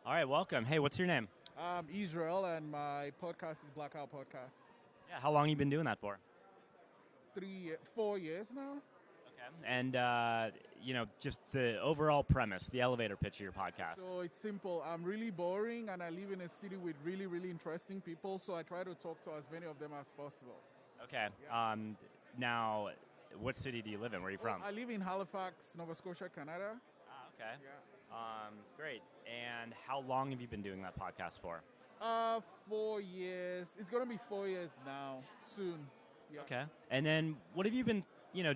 All right, welcome. Hey, what's your name? I'm Israel, and my podcast is BlackoutPodcast. Yeah, how long you been doing that for? 4 years now. Okay. And, just the overall premise, the elevator pitch of your podcast. So it's simple. I'm really boring, and I live in a city with really, really interesting people, so I try to talk to as many of them as possible. Okay. Yeah. Now, what city do you live in? Where are you from? I live in Halifax, Nova Scotia, Canada. Ah, okay. Yeah. Great. And how long have you been doing that podcast for? 4 years. It's going to be 4 years now, soon. Yeah. Okay. And then what have you been,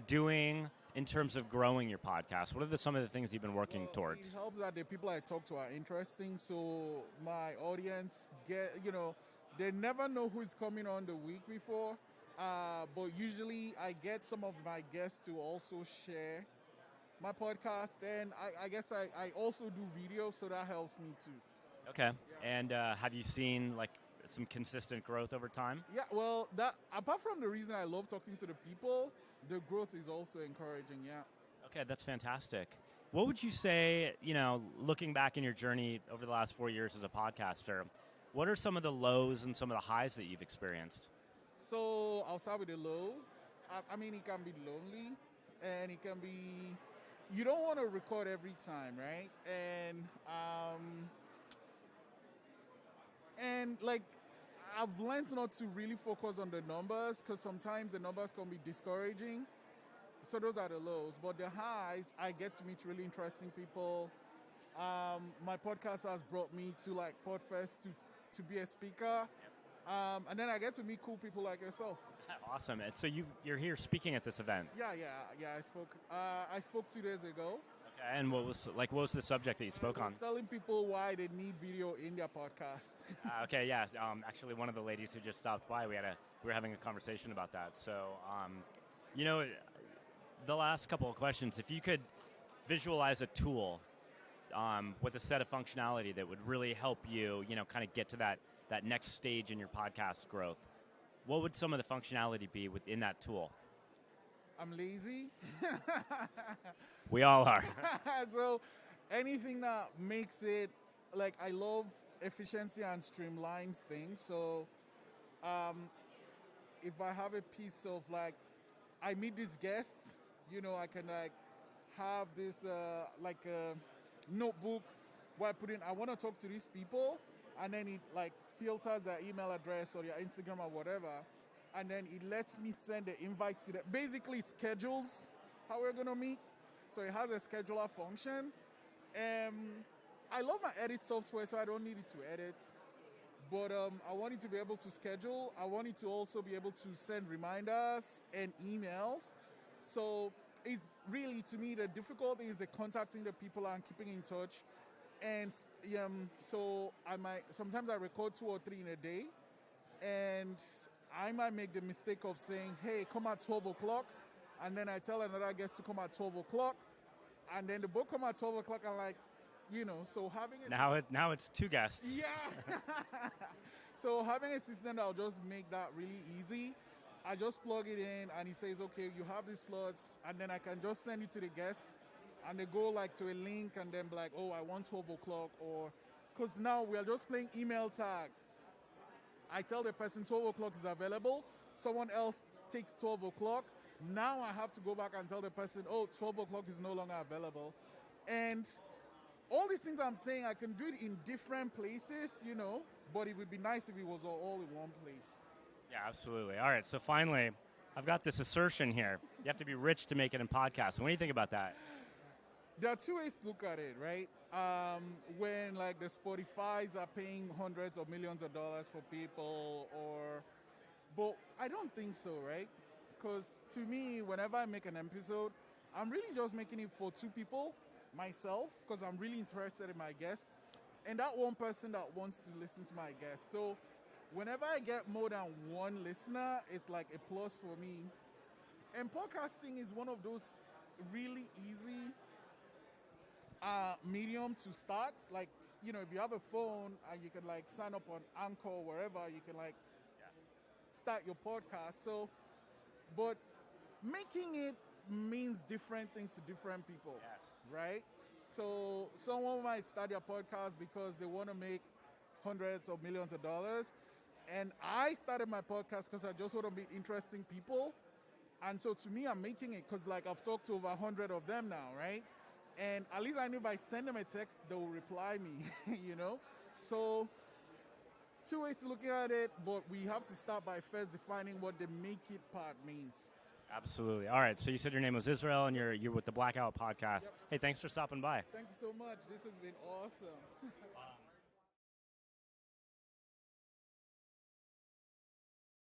doing in terms of growing your podcast? What are some of the things you've been working towards? It helps that the people I talk to are interesting, so my audience they never know who's coming on the week before, but usually I get some of my guests to also share my podcast, and I guess I also do videos, so that helps me too. Okay. Yeah. And have you seen some consistent growth over time? Yeah, well, that apart from the reason I love talking to the people, the growth is also encouraging, yeah. Okay, that's fantastic. What would you say, looking back in your journey over the last 4 years as a podcaster, what are some of the lows and some of the highs that you've experienced? So I'll start with the lows. I mean, it can be lonely, and it can be, you don't want to record every time, right? And like, I've learned not to really focus on the numbers, because sometimes the numbers can be discouraging. So those are the lows. But the highs, I get to meet really interesting people. My podcast has brought me to PodFest to be a speaker. And then I get to meet cool people like yourself. Awesome. And so you're here speaking at this event. Yeah. I spoke 2 days ago. Okay. And what was the subject that you spoke on? Telling people why they need video in their podcast. Okay. Yeah. Actually, one of the ladies who just stopped by, we were having a conversation about that. So, the last couple of questions, if you could visualize a tool with a set of functionality that would really help you, kind of get to that next stage in your podcast growth, what would some of the functionality be within that tool? I'm lazy. We all are. So anything that makes it, I love efficiency and streamlines things. So if I have a piece of I meet these guests, I can have this a notebook where I put in, I want to talk to these people, and then it filters their email address or their Instagram or whatever, and then it lets me send the invite to them. Basically, it schedules how we're going to meet. So it has a scheduler function. I love my edit software, so I don't need it to edit. But I want it to be able to schedule. I want it to also be able to send reminders and emails. So it's really, to me, the difficult thing is the contacting the people and keeping in touch. And so sometimes I record 2 or 3 in a day, and I might make the mistake of saying, hey, come at 12 o'clock, and then I tell another guest to come at 12 o'clock, and then they both come at 12 o'clock, and so having now it's 2 guests. Yeah. So having a system that'll just make that really easy. I just plug it in, and it says, okay, you have these slots, and then I can just send it to the guests, and they go to a link, and then be like, oh, I want 12 o'clock, or because now we are just playing email tag. I tell the person 12 o'clock is available. Someone else takes 12 o'clock. Now I have to go back and tell the person, 12 o'clock is no longer available. And all these things I'm saying, I can do it in different places, but it would be nice if it was all in one place. Yeah, absolutely. All right, so finally, I've got this assertion here. You have to be rich to make it in podcasting. What do you think about that? There are 2 ways to look at it, right? When the Spotifys are paying hundreds of millions of dollars for people, but I don't think so, right? Because to me, whenever I make an episode, I'm really just making it for 2 people, myself, because I'm really interested in my guest, and that one person that wants to listen to my guest. So whenever I get more than 1 listener, it's a plus for me. And podcasting is one of those really easy medium to start. If you have a phone and you can sign up on Anchor or wherever, you can start your podcast. So, but making it means different things to different people, yes. right? So someone might start their podcast because they want to make hundreds of millions of dollars. And I started my podcast because I just want to meet interesting people. And so to me, I'm making it because like I've talked to over 100 of them now, right? And at least I knew if I send them a text, they'll reply me, you know? So two ways to look at it, but we have to start by first defining what the make it part means. Absolutely. All right, so you said your name was Israel, and you're with the Blackout Podcast. Yep. Hey, thanks for stopping by. Thank you so much. This has been awesome.